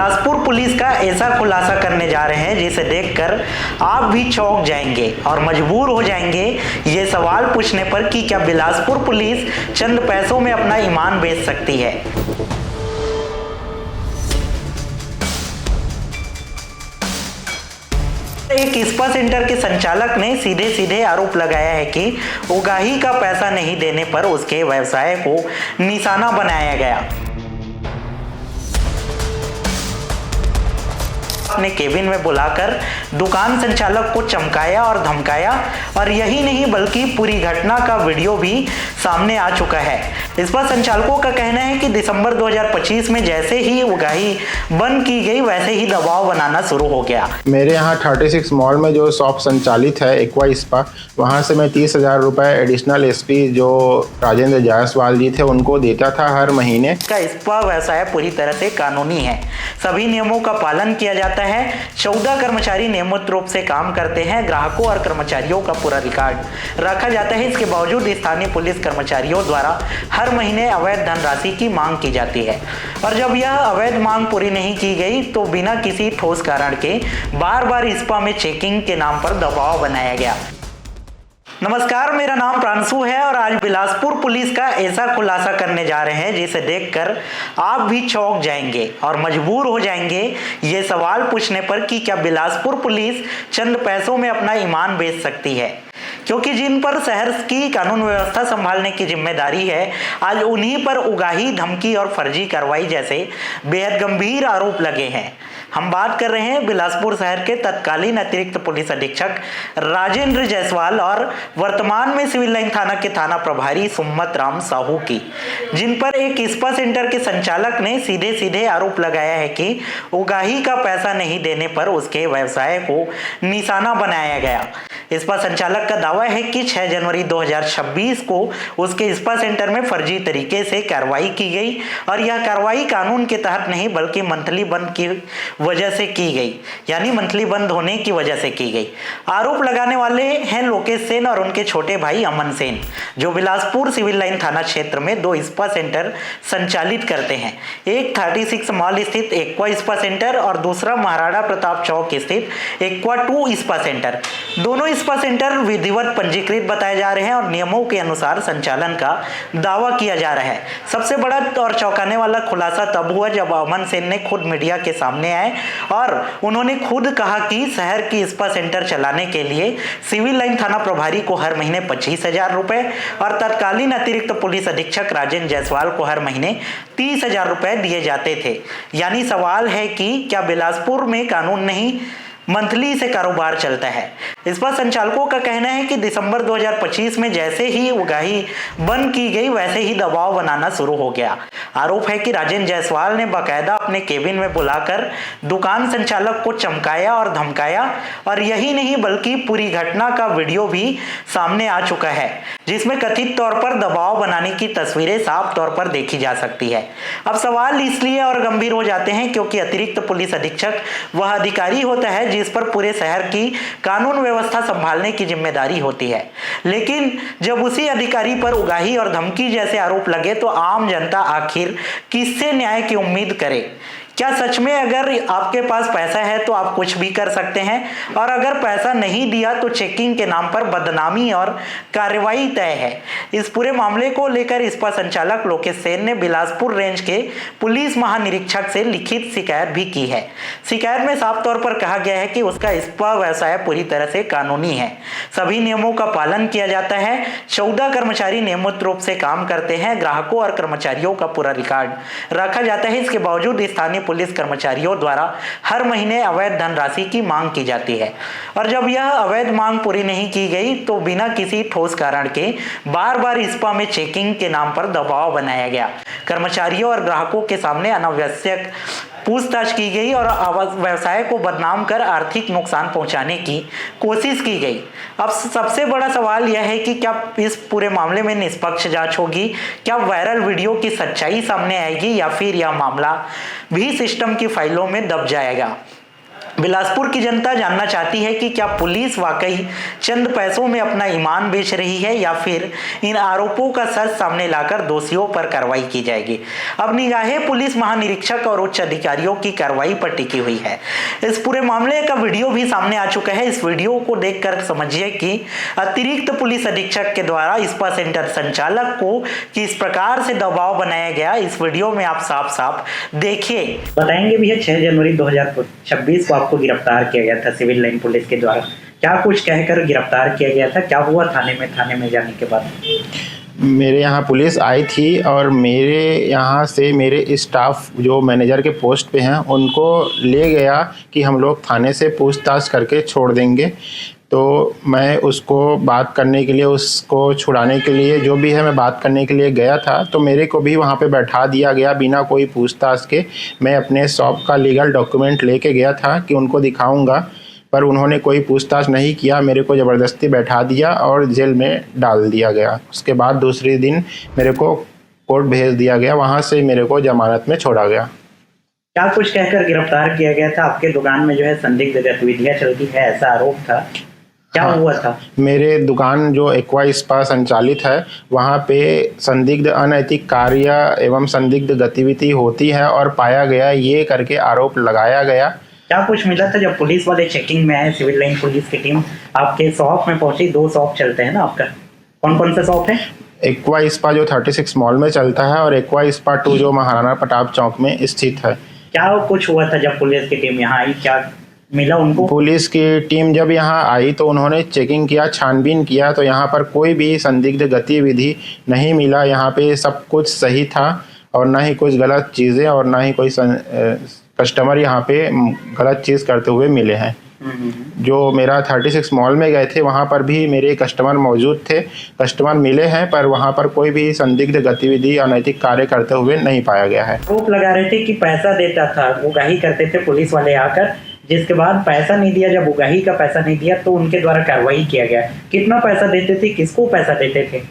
Bilaspur police का ऐसा खुलासा करने जा रहे हैं जिसे देखकर आप भी चौंक जाएंगे और मजबूर हो जाएंगे ये सवाल पूछने पर कि क्या बिलासपुर पुलिस चंद पैसों में अपना ईमान बेच सकती है। एक स्पा सेंटर के संचालक ने सीधे सीधे आरोप लगाया है कि उगाही का पैसा नहीं देने पर उसके व्यवसाय को निशाना बनाया गया। अपने केबिन में बुलाकर दुकान संचालक को चमकाया और धमकाया और यही नहीं बल्कि पूरी घटना का वीडियो भी सामने आ चुका है। इस पर संचालकों का कहना है कि दिसंबर 2025 में जैसे ही उगाही बंद की गई वैसे ही दबाव बनाना शुरू हो गया। मेरे यहाँ 36 मॉल में जो शॉप संचालित है एक्वा स्पा, वहाँ से मैं 30,000 रुपये एडिशनल एसपी जो राजेंद्र जायसवाल जी थे उनको देता था हर महीने। का स्पा व्यवसाय पूरी तरह से कानूनी है, सभी नियमों का पालन किया जाता है। 14 कर्मचारी नियमित रूप से काम करते हैं, ग्राहकों और कर्मचारियों का पूरा रिकॉर्ड रखा जाता है। इसके बावजूद स्थानीय पुलिस कर्मचारियों द्वारा हर महीने अवैध धनराशि की मांग की जाती है और जब यह अवैध मांग पूरी नहीं की गई तो बिना किसी ठोस कारण के बार बार स्पा में चेकिंग के नाम पर दबाव बनाया गया। नमस्कार, मेरा नाम प्रांशु है और आज बिलासपुर पुलिस का ऐसा खुलासा करने जा रहे हैं जिसे देखकर आप भी चौंक जाएंगे और मजबूर हो जाएंगे ये सवाल पूछने पर कि क्या बिलासपुर पुलिस चंद पैसों में अपना ईमान बेच सकती है, क्योंकि जिन पर शहर की कानून व्यवस्था संभालने की जिम्मेदारी है आज उन्हीं पर उगाही, धमकी और फर्जी कार्रवाई जैसे बेहद गंभीर आरोप लगे हैं। हम बात कर रहे हैं बिलासपुर शहर के तत्कालीन अतिरिक्त पुलिस अधीक्षक राजेंद्र जायसवाल और वर्तमान में सिविल लाइन थाना के थाना प्रभारी सुम्मत राम साहू की, जिन पर एक स्पा सेंटर के संचालक ने सीधे सीधे आरोप लगाया है कि उगाही का पैसा नहीं देने पर उसके व्यवसाय को निशाना बनाया गया। स्पा संचालक का दावा है कि 6 जनवरी 2026 को उसके स्पा सेंटर में फर्जी तरीके से कार्रवाई की गई और यह कार्रवाई कानून के तहत नहीं बल्कि मंथली बंद की वजह से की गई, यानी मंथली बंद होने की वजह से की गई। आरोप लगाने वाले हैं लोकेश सेन और उनके छोटे भाई अमन सेन, जो बिलासपुर सिविल लाइन थाना क्षेत्र में 2 स्पा सेंटर संचालित करते हैं। एक 36 मॉल स्थित एक्वा स्पा सेंटर और दूसरा महाराणा प्रताप चौक स्थित एक्वा 2 स्पा सेंटर। दोनों स्पा सेंटर विधिवत पंजीकृत बताए जा रहे हैं और नियमों के अनुसार संचालन का दावा किया जा रहा है। सबसे बड़ा और चौंकाने वाला खुलासा तब हुआ जब अमन सेन ने खुद मीडिया के सामने आए और उन्होंने खुद कहा कि शहर की स्पा सेंटर चलाने के लिए सिविल लाइन थाना प्रभारी को हर महीने 25,000 रुपए और तत्कालीन अतिरिक्त पुलिस अधीक्षक राजेंद्र जायसवाल को हर महीने 30,000 रुपए दिए जाते थे। यानी सवाल है कि क्या बिलासपुर में कानून नहीं मंथली से कारोबार चलता है। इस पर संचालकों का कहना है कि दिसंबर 2025 में जैसे ही उगाही बंद की गई वैसे ही दबाव बनाना शुरू हो गया। आरोप है कि राजेंद्र जायसवाल ने बाकायदा अपने केबिन में बुलाकर दुकान संचालक को चमकाया और धमकाया और यही नहीं बल्कि पूरी घटना का वीडियो भी सामने आ चुका है, जिसमें कथित तौर पर दबाव बनाने की तस्वीरें साफ तौर पर देखी जा सकती है। अब सवाल इसलिए और गंभीर हो जाते हैं क्योंकि अतिरिक्त पुलिस अधीक्षक वह अधिकारी होता है जिस पर पूरे शहर की कानून व्यवस्था संभालने की जिम्मेदारी होती है, लेकिन जब उसी अधिकारी पर उगाही और धमकी जैसे आरोप लगे तो आम जनता आखिर किससे न्याय की उम्मीद करे। क्या सच में अगर आपके पास पैसा है तो आप कुछ भी कर सकते हैं और अगर पैसा नहीं दिया तो चेकिंग के नाम पर बदनामी और कार्रवाई तय है। इस पूरे मामले को लेकर स्पा संचालक लोकेश सेन ने बिलासपुर रेंज के पुलिस महानिरीक्षक से लिखित शिकायत भी की है। शिकायत में साफ तौर पर कहा गया है कि उसका स्पा व्यवसाय पूरी तरह से कानूनी है, सभी नियमों का पालन किया जाता है। 14 कर्मचारी नियमित रूप से काम करते हैं, ग्राहकों और कर्मचारियों का पूरा रिकॉर्ड रखा जाता है। इसके बावजूद स्थानीय पुलिस कर्मचारियों द्वारा हर महीने अवैध धनराशि की मांग की जाती है और जब यह अवैध मांग पूरी नहीं की गई तो बिना किसी ठोस कारण के बार बार स्पा में चेकिंग के नाम पर दबाव बनाया गया। कर्मचारियों और ग्राहकों के सामने अनावश्यक पूछताछ की गई और व्यवसाय को बदनाम कर आर्थिक नुकसान पहुंचाने की कोशिश की गई। अब सबसे बड़ा सवाल यह है कि क्या इस पूरे मामले में निष्पक्ष जांच होगी, क्या वायरल वीडियो की सच्चाई सामने आएगी या फिर यह मामला भी सिस्टम की फाइलों में दब जाएगा। बिलासपुर की जनता जानना चाहती है कि क्या पुलिस वाकई चंद पैसों में अपना ईमान बेच रही है या फिर इन आरोपों का सच सामने लाकर दोषियों पर कार्रवाई की जाएगी। अब निगाहें पुलिस महानिरीक्षक और उच्च अधिकारियों की कार्रवाई पर टिकी हुई है। इस पूरे मामले का वीडियो भी सामने आ चुका है। इस वीडियो को देखकर समझिए कि अतिरिक्त पुलिस अधीक्षक के द्वारा इस्पा सेंटर संचालक को किस प्रकार से दबाव बनाया गया। इस वीडियो में आप साफ साफ देखिए। बताएंगे भैया 6 जनवरी 2026 को आपको गिरफ्तार किया गया था सिविल लाइन पुलिस के द्वारा, क्या कुछ कहकर गिरफ्तार किया गया था, क्या हुआ थाने में जाने के बाद? मेरे यहाँ पुलिस आई थी और मेरे यहाँ से मेरे स्टाफ जो मैनेजर के पोस्ट पे हैं उनको ले गया कि हम लोग थाने से पूछताछ करके छोड़ देंगे। तो मैं उसको बात करने के लिए, उसको छुड़ाने के लिए जो भी है मैं बात करने के लिए गया था। तो मेरे को भी वहाँ पे बैठा दिया गया बिना कोई पूछताछ के। मैं अपने शॉप का लीगल डॉक्यूमेंट लेके गया था कि उनको दिखाऊंगा, पर उन्होंने कोई पूछताछ नहीं किया। मेरे को ज़बरदस्ती बैठा दिया और जेल में डाल दिया गया। उसके बाद दूसरे दिन मेरे को कोर्ट भेज दिया गया, वहाँ से मेरे को जमानत में छोड़ा गया। क्या कुछ कहकर गिरफ्तार किया गया था? आपके दुकान में जो है संदिग्ध गतिविधियां चलती है ऐसा आरोप था, क्या हुआ था? मेरे दुकान जो एक्वा स्पा संचालित है वहाँ पे संदिग्ध अनैतिक कार्य एवं संदिग्ध गतिविधि होती है और पाया गया, ये करके आरोप लगाया गया। क्या कुछ मिला था जब पुलिस वाले चेकिंग में आए? सिविल लाइन पुलिस की टीम आपके शॉप में पहुंची। 2 शॉप चलते हैं ना आपका, कौन कौन सा शॉप है? एक्वा स्पा जो 36 मॉल में चलता है और एक्वा स्पा 2 जो महाराणा प्रताप चौक में स्थित है। क्या कुछ हुआ था जब पुलिस की टीम यहाँ आई, क्या मिला उनको? पुलिस की टीम जब यहाँ आई तो उन्होंने चेकिंग किया, छानबीन किया, तो यहाँ पर कोई भी संदिग्ध गतिविधि नहीं मिला। यहाँ पे सब कुछ सही था और ना ही कुछ गलत चीज़ें और ना ही कोई कस्टमर यहाँ पे गलत चीज़ करते हुए मिले हैं। जो मेरा 36 मॉल में गए थे वहाँ पर भी मेरे कस्टमर मौजूद थे, कस्टमर मिले हैं, पर वहाँ पर कोई भी संदिग्ध गतिविधि अनैतिक कार्य करते हुए नहीं पाया गया है। आरोप लगा रहे थे कि पैसा देता था, उगाही करते थे पुलिस वाले आकर, जिसके बाद पैसा नहीं दिया। जब उगाही का पैसा नहीं दिया तो उनके द्वारा कार्रवाई किया गया। कितना पैसा देते थे, किसको पैसा देते थे?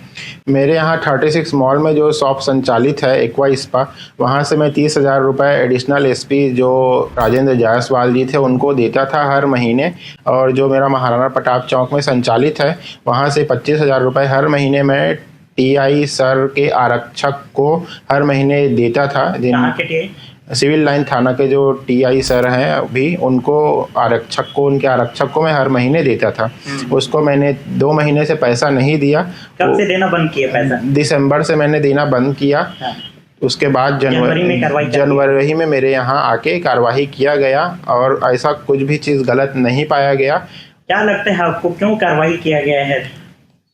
मेरे यहाँ 36 मॉल में जो शॉप संचालित है एक्वा स्पा, वहाँ से मैं 30,000 रुपये एडिशनल एसपी जो राजेंद्र जायसवाल जी थे उनको देता था हर महीने। और जो मेरा महाराणा प्रताप चौक में संचालित है वहाँ से 25,000 रुपये हर महीने मैं टीआई सर के आरक्षक को हर महीने देता था। कहाँ के टीआई? सिविल लाइन थाना के जो टीआई सर हैं अभी, उनको उनके आरक्षक को मैं हर महीने देता था। उसको मैंने 2 महीने से पैसा नहीं दिया। कब से देना बंद किया पैसा? दिसंबर से मैंने देना बंद किया। हाँ। उसके बाद जनवरी में मेरे यहाँ आके कार्रवाई किया गया और ऐसा कुछ भी चीज़ गलत नहीं पाया गया। क्या लगता है आपको, क्यों कार्रवाई किया गया है?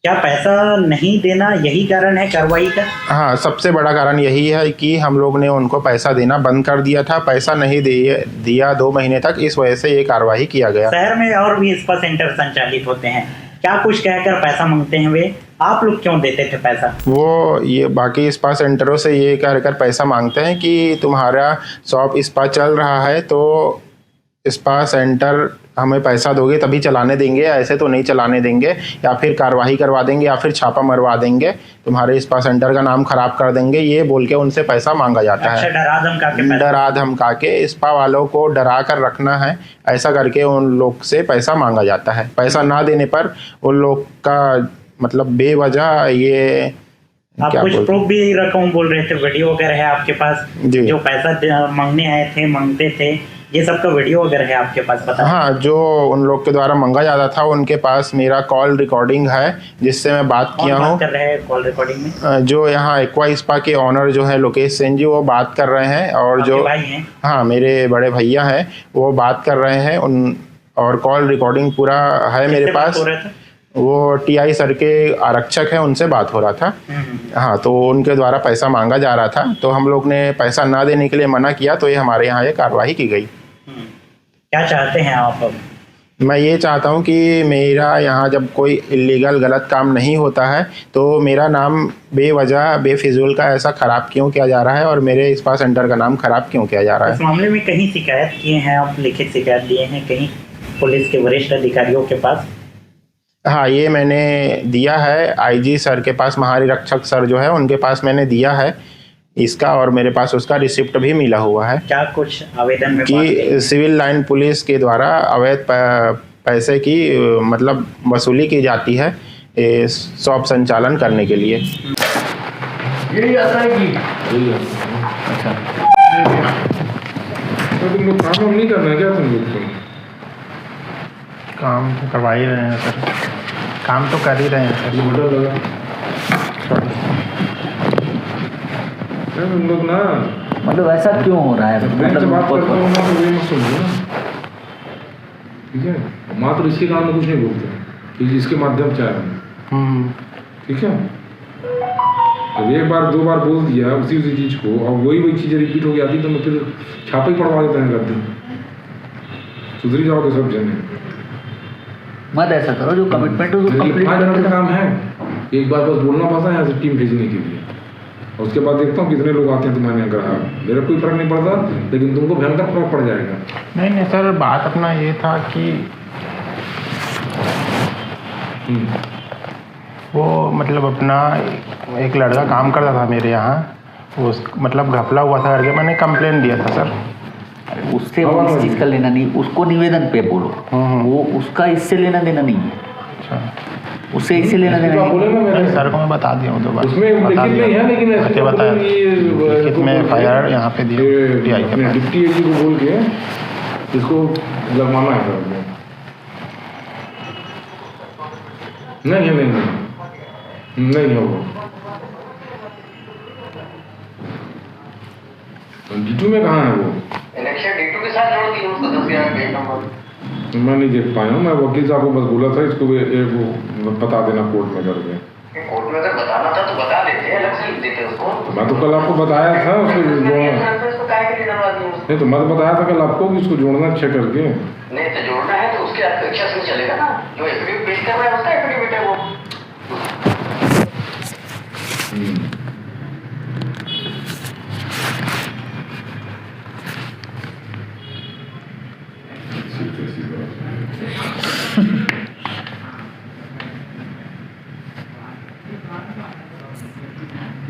क्या पैसा नहीं देना यही कारण है कार्रवाई का? हाँ, सबसे बड़ा कारण यही है कि हम लोग ने उनको पैसा देना बंद कर दिया था, पैसा नहीं दिया 2 महीने तक, इस वजह से ये कार्रवाई किया गया। शहर में और भी स्पा सेंटर संचालित होते हैं, क्या कुछ कहकर पैसा मांगते हैं वे, आप लोग क्यों देते थे पैसा? वो ये बाकी स्पा सेंटरों से ये कहकर पैसा मांगते हैं कि तुम्हारा शॉप स्पा चल रहा है तो स्पा सेंटर हमें पैसा दोगे तभी चलाने देंगे, ऐसे तो नहीं चलाने देंगे, या फिर कार्रवाई करवा देंगे या फिर छापा मरवा देंगे, तुम्हारे स्पा सेंटर का नाम खराब कर देंगे, ये बोल के उनसे पैसा मांगा जाता है। डरा धमका के स्पा वालों को डरा कर रखना है, ऐसा करके उन लोग से पैसा मांगा जाता है। पैसा ना देने पर उन लोग का मतलब बेवजह ये आप कुछ प्रूफ भी रकम बोल रहे थे, वीडियो वगैरह है आपके पास जो पैसा मांगने आए थे, मांगते थे, ये सब का वीडियो वगैरह है आपके पास? बता। हाँ, जो उन लोग के द्वारा मांगा जाता था उनके पास मेरा कॉल रिकॉर्डिंग है जिससे मैं बात किया हूँ। कर रहे हैं कॉल रिकॉर्डिंग में? जो यहाँ एक्वा स्पा के ऑनर जो है लोकेश सेन जी, वो बात कर रहे हैं। और जो भाई हैं? हाँ, मेरे बड़े भैया हैं, वो बात कर रहे हैं और कॉल रिकॉर्डिंग पूरा है मेरे पास। वो टीआई सर के आरक्षक हैं, उनसे बात हो रहा था। हाँ, तो उनके द्वारा पैसा मांगा जा रहा था, तो हम लोग ने पैसा ना देने के लिए मना किया, तो ये हमारे यहाँ ये कार्रवाई की गई। क्या चाहते हैं आप अब? मैं ये चाहता हूँ कि मेरा यहाँ जब कोई इलीगल गलत काम नहीं होता है तो मेरा नाम बेवजह बेफिजूल का ऐसा ख़राब क्यों किया जा रहा है और मेरे स्पा सेंटर का नाम ख़राब क्यों किया जा रहा है। इस मामले में कहीं शिकायत किए हैं आप, लिखित शिकायत दिए हैं कहीं पुलिस के वरिष्ठ अधिकारियों के पास? हाँ, ये मैंने दिया है आईजी सर के पास, महानिरीक्षक सर जो है उनके पास मैंने दिया है इसका, और मेरे पास उसका रिसिप्ट भी मिला हुआ है क्या कुछ आवेदन में बात कि कही? सिविल लाइन पुलिस के द्वारा अवैध पैसे की मतलब वसूली की जाती है शॉप संचालन करने के लिए। यही आता है कि अच्छा तो तुम लोग काम नहीं करना है क्या तुम लोग को? काम तो करवा ही रहे हैं सर, काम तो कर ही रहे हैं सर। ऑर्डर लगा तुम लोग ना, मतलब ऐसा क्यों हो रहा है? बैंक से बात करता हूँ मतलब ना तो ये मत समझो ना, ठीक है? मात्र इसके कारण कुछ नहीं बोलते कि इसके माध्यम से आया हूँ, ठीक है? अब एक बार दो बार बोल दिया उसी चीज को और वही चीजें रिपीट हो जाती तो मैं फिर छापे ही पड़वा देते हैं करते, सुधरी जाओगे सब जने। मत ऐसा करो, जो कमिटमेंट है उसको कंप्लीट का करो। काम है, एक बार बस बोलना पड़ता है यहाँ से टीम भेजने के लिए, और उसके बाद देखता हूँ कितने लोग आते हैं तुम्हारे यहाँ ग्राहक। मेरा कोई फर्क नहीं पड़ता, लेकिन तुमको भयंकर फर्क पड़ जाएगा। नहीं सर, बात अपना ये था कि वो मतलब अपना एक लड़का काम करता था मेरे यहाँ, उस मतलब घपला हुआ था करके मैंने कंप्लेन दिया था सर। उससे वो इस चीज़ का लेना नहीं, उसको निवेदन पे बोलो, वो उसका इससे लेना देना नहीं है। अच्छा, उससे इससे लेना देना नहीं। बोले ना मेरे सर को मैं बता दिया हूँ, 2 बार उसमें लिखित नहीं है, लेकिन ऐसे बताया लिखित में FIR यहाँ पे दिया DI के पास। डिप्टी एजी को बोल के इसको लगवाना है सर। नहीं है, नहीं है वो D2 में कहाँ है वो? इलेक्शन D2 के साथ जोड़ दिए उसको 10,000 पेज नंबर। मैं नहीं देख पाया हूँ, मैं वकील साहब को बस बोला था इसको वो बता देना कोर्ट में करके। कोर्ट में अगर बताना था तो बता देते, अलग से लिख देते उसको। मैं तो कल आपको बताया था उसको जोड़ना, इसको काहे के लिए डरवा दिए उसको? नहीं तो मैं तो बताया था कल आपको कि इसको जोड़ना चेक करके। नहीं तो जोड़ना है तो उसके अपेक्षा से चलेगा ना, जो एफिडेविट पेश कर रहा है उसका एफिडेविट है वो।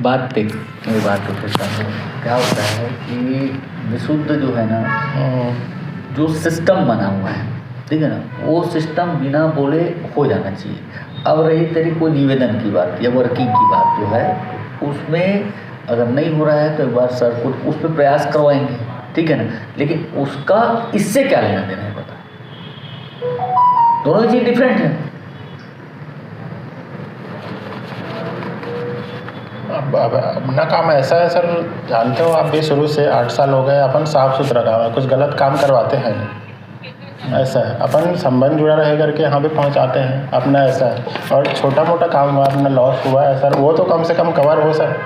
बात देख, मेरी बात को फिर समझो। क्या होता है कि विशुद्ध जो है ना, जो सिस्टम बना हुआ है, ठीक है ना, वो सिस्टम बिना बोले हो जाना चाहिए। अब रही तेरी कोई निवेदन की बात या वर्किंग की बात जो है, उसमें अगर नहीं हो रहा है तो एक बार सर को उस पर प्रयास करवाएंगे, ठीक है ना, लेकिन उसका इससे क्या लेना देना है पता? दोनों चीज़ डिफरेंट है। अब अपना काम ऐसा है सर, जानते हो आप भी, शुरू से 8 साल हो गए अपन साफ सुथरा काम है, कुछ गलत काम करवाते हैं नहीं। ऐसा है, अपन संबंध जुड़ा रहे करके यहाँ पे पहुँचाते हैं, अपना ऐसा है। और छोटा मोटा काम हुआ, अपना लॉस हुआ है सर, वो तो कम से कम कवर हो सर।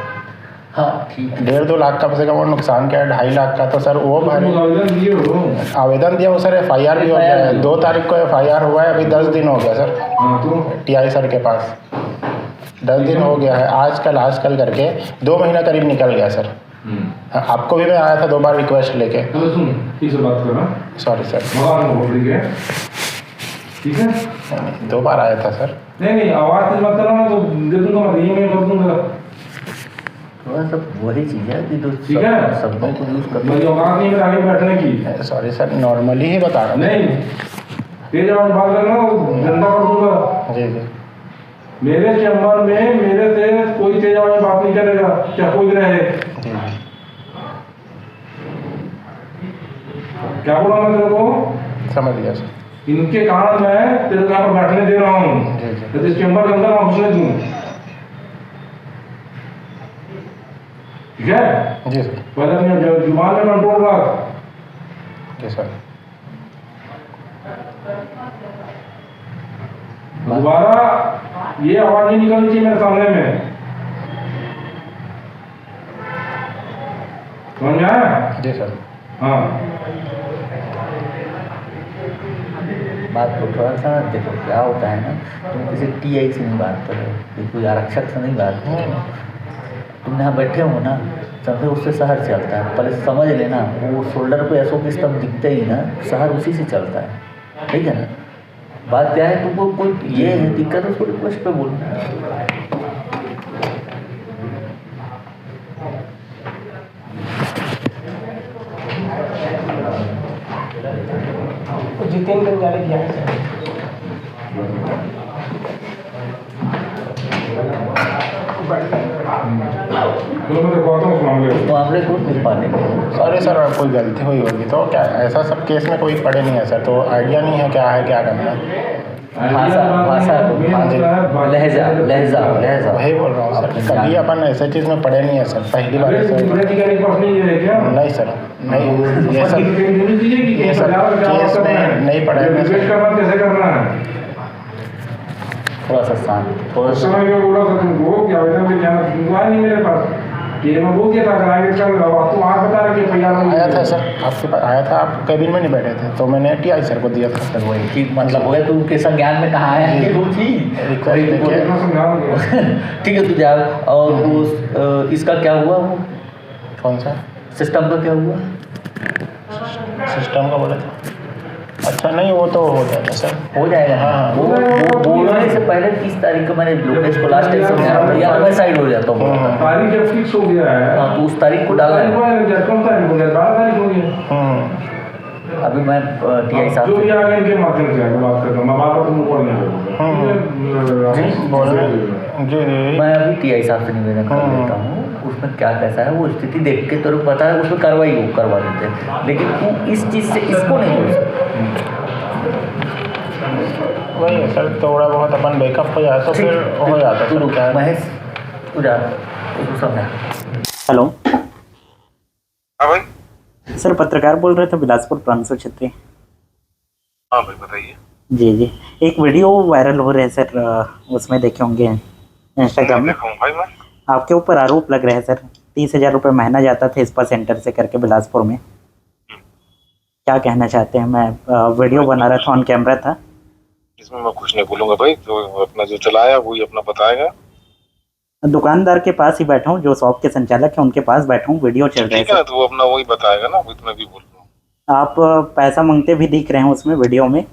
हाँ ठीक है, 1.5-2 लाख कम से कम, और नुकसान क्या है 2.5 लाख का, तो सर वो भरे। आवेदन दिए हो? आवेदन दिया वो सर, FIR भी हो गया है। 2 तारीख को FIR हुआ है, अभी 10 दिन हो गया सर हाँ तो TI सर के पास। 10 दिन हो गया है, आजकल करके 2 महीना करीब निकल गया सर। हाँ, आपको भी मैं आया था 2 बार रिक्वेस्ट लेके। चलो सुन, ठीक से बात कर रहा, सॉरी सर, भगवान को ठीक है, ठीक है? 2 बार आया था सर। नहीं आवाज तेज मत करना, तो दे दूंगा मैं, ये मैं कर दूंगा। थोड़ा सा वही चीज़ है कि जो ठीक है? शब्दों को यूज़ करते मेरी औकात नहीं है आगे बैठने की। सॉरी सर, नॉर्मली ही बता रहा हूँ। नहीं, तेज आवाज बात करना, डंडा कर दूंगा। जी जी, मेरे चैम्बर में मेरे से कोई तेज आवाज में बात नहीं करेगा, चाहे कोई रहे। जी जी, क्या बोला मैं तेरे को? समझ गया सर। इनके कारण मैं तेरे को यहाँ पर बैठने दे रहा हूँ, जी जी, तो इस चैम्बर के अंदर मैं घुसने दूँ, ठीक है? जी सर, पहले अपनी जुबान में कंट्रोल रख। जी सर। दोबारा ये आवाज नहीं निकलनी चाहिए मेरे सामने में, समझ में आया? जी सर। हाँ, बात को थोड़ा सा देखो। क्या होता है ना, तुम किसी TI से नहीं बात कर रहे हो, कि कोई आरक्षक से नहीं बात कर रहे हो, तुम यहाँ बैठे हो ना, समझे उससे शहर चलता है। पहले समझ लेना, वो शोल्डर पे ऐसो के स्तंभ दिखते ही ना, शहर उसी से चलता है, ठीक है ना? बात क्या है, तुमको कोई ये है दिक्कत, उसको रिक्वेस्ट पे बोलना। जितेंद्र जंजाले किया है सर। तो मैं देखता हूँ उस मामले उस मामले को निपटा देंगे। अरे सर कोई गलती हुई होगी तो क्या ऐसा सब केस में कोई पड़े नहीं है सर, तो आइडिया नहीं है क्या करना है। भाषा लहजा वही बोल रहा हूँ सर, कभी अपन ऐसे चीज़ में पड़े नहीं है सर, पहली बार ऐसा नहीं सर, नहीं ये सब केस में नहीं पड़े हैं सर। कैसे करना है थोड़ा सा शांत, थोड़ा उस सा समय मैं बोला था तुमको कि आवेदन में जाना तुमको आया नहीं मेरे पास कि मैं बोल दिया था कराएंगे चल रहा तुम आप बता रहे कि भैया आया था सर, आपके पास आया था, आप कैबिन में नहीं बैठे थे तो मैंने टीआई सर को दिया था सर। वही ठीक मतलब हो गया, तुम के संज्ञान में कहाँ है कि तुम थी ठीक है तू जा। और वो इसका क्या हुआ, वो कौन सा सिस्टम का क्या हुआ? सिस्टम का बोले थे, अच्छा नहीं वो तो हो जाएगा सर, हो जाएगा। हाँ। वो बोलने से पहले 30 तारीख को मैंने लोकेश को लास्ट टाइम समझाया था, या तो मैं साइड हो जाता हूँ। तारीख जब फिक्स हो गया है हाँ तो उस तारीख को डालना है। कौन तारीख हो गया 12 तारीख हो गया। अभी मैं टीआई साहब जो से भी आगे इनके माध्यम से आगे बात करता हूँ, मैं बात तुमको कॉल नहीं करूँगा जी मैं अभी टीआई साहब से निवेदन कर देता हूँ, उसमें क्या कैसा है वो स्थिति देख के तो पता है, उसमें कार्रवाई वो करवा देते हैं, लेकिन तू इस चीज़ से इसको नहीं बोल सकता। वही है सर, थोड़ा बहुत अपन बैकअप हो जाए तो फिर हो जाता तू है। रुक महेश, तू जा, तू समझा। हेलो हाँ भाई। सर, पत्रकार बोल रहे थे बिलासपुर प्रांशु क्षेत्री। हाँ भाई बताइए। जी एक वीडियो वायरल हो रहे हैं सर, उसमें देखे होंगे इंस्टाग्राम में, भाई मैं आपके ऊपर आरोप लग रहे हैं सर, 30,000 रुपये महीना जाता था स्पा सेंटर से करके बिलासपुर में। क्या कहना चाहते हैं? मैं वीडियो बना रहा था, ऑन कैमरा था। इसमें मैं कुछ नहीं बोलूंगा भाई, तो अपना जो चलाया वही अपना बताएगा। दुकानदार के पास ही बैठा हूँ, जो शॉप के संचालक है उनके पास बैठा हूँ, वीडियो चल रहा है ठीक है ना, तो वो अपना वही बताएगा ना, वही तो मैं भी बोल रहा हूँ। आप पैसा मांगते भी दिख रहे हैं उसमें वीडियो में,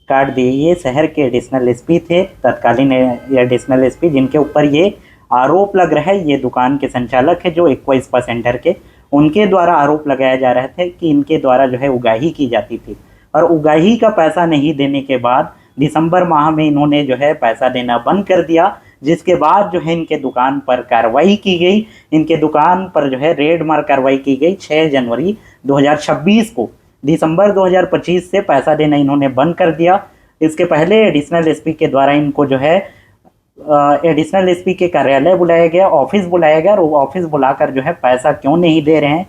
काट दिए। ये शहर के एडिशनल एसपी थे, तत्कालीन एडिशनल एसपी, जिनके ऊपर ये आरोप लग रहा है। ये दुकान के संचालक है जो एक्वा स्पा सेंटर के, उनके द्वारा आरोप लगाया जा रहा था कि इनके द्वारा जो है उगाही की जाती थी, और उगाही का पैसा नहीं देने के बाद दिसंबर माह में इन्होंने जो है पैसा देना बंद कर दिया, जिसके बाद जो है इनके दुकान पर कार्रवाई की गई। इनके दुकान पर जो है रेड मार कार्रवाई की गई 6 जनवरी 2026 को। दिसंबर 2025 से पैसा देना इन्होंने बंद कर दिया। इसके पहले एडिशनल एसपी के द्वारा इनको जो है एडिशनल एसपी के कार्यालय बुलाया गया, ऑफिस बुलाया गया, और ऑफिस बुलाकर जो है पैसा क्यों नहीं दे रहे हैं,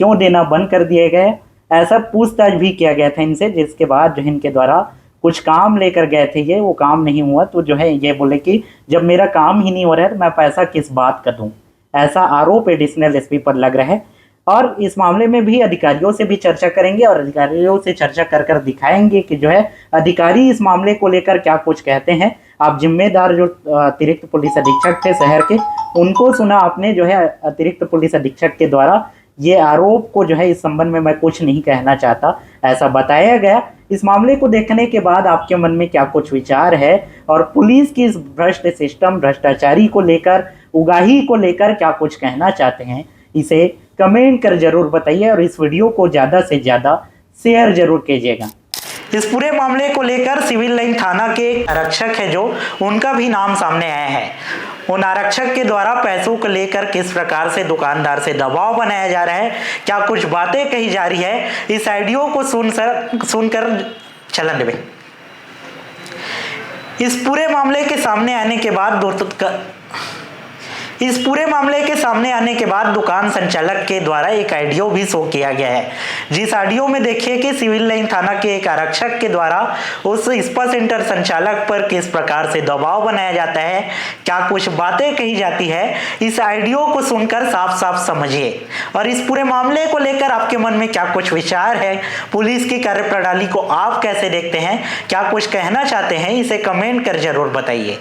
क्यों देना बंद कर दिए गए, ऐसा पूछताछ भी किया गया था इनसे। जिसके बाद जो है इनके द्वारा कुछ काम लेकर गए थे ये, वो काम नहीं हुआ, तो जो है ये बोले कि जब मेरा काम ही नहीं हो रहा है तो मैं पैसा किस बात का दूं, ऐसा आरोप एडिशनल एसपी पर लग रहा है। और इस मामले में भी अधिकारियों से भी चर्चा करेंगे, और अधिकारियों से चर्चा कर कर दिखाएंगे कि जो है अधिकारी इस मामले को लेकर क्या कुछ कहते हैं। आप जिम्मेदार जो अतिरिक्त पुलिस अधीक्षक थे शहर के, उनको सुना आपने, जो है अतिरिक्त पुलिस अधीक्षक के द्वारा ये आरोप को जो है इस संबंध में मैं कुछ नहीं कहना चाहता, ऐसा बताया गया। इस मामले को देखने के बाद आपके मन में क्या कुछ विचार है, और पुलिस की इस भ्रष्ट सिस्टम, भ्रष्टाचारी को लेकर, उगाही को लेकर क्या कुछ कहना चाहते हैं, इसे कमेंट कर जरूर बताइए, और इस वीडियो को ज़्यादा से ज़्यादा शेयर जरूर कीजिएगा। इस पूरे मामले को लेकर सिविल लाइन थाना के एक आरक्षक है जो, उनका भी नाम सामने आया है। उन आरक्षक के द्वारा पैसों को लेकर किस प्रकार से दुकानदार से दबाव बनाया जा रहा है, क्या कुछ बातें कही जा रही है, इस ऑडियो को सुनकर चलन देवे। इस पूरे मामले के सामने आने के बाद दुकान संचालक के द्वारा एक ऑडियो भी शो किया गया है, जिस ऑडियो में देखिए कि सिविल लाइन थाना के एक आरक्षक के द्वारा उस स्पा सेंटर संचालक पर किस प्रकार से दबाव बनाया जाता है, क्या कुछ बातें कही जाती है। इस ऑडियो को सुनकर साफ साफ समझिए, और इस पूरे मामले को लेकर आपके मन में क्या कुछ विचार है, पुलिस की कार्यप्रणाली को आप कैसे देखते हैं, क्या कुछ कहना चाहते हैं, इसे कमेंट कर जरूर बताइए।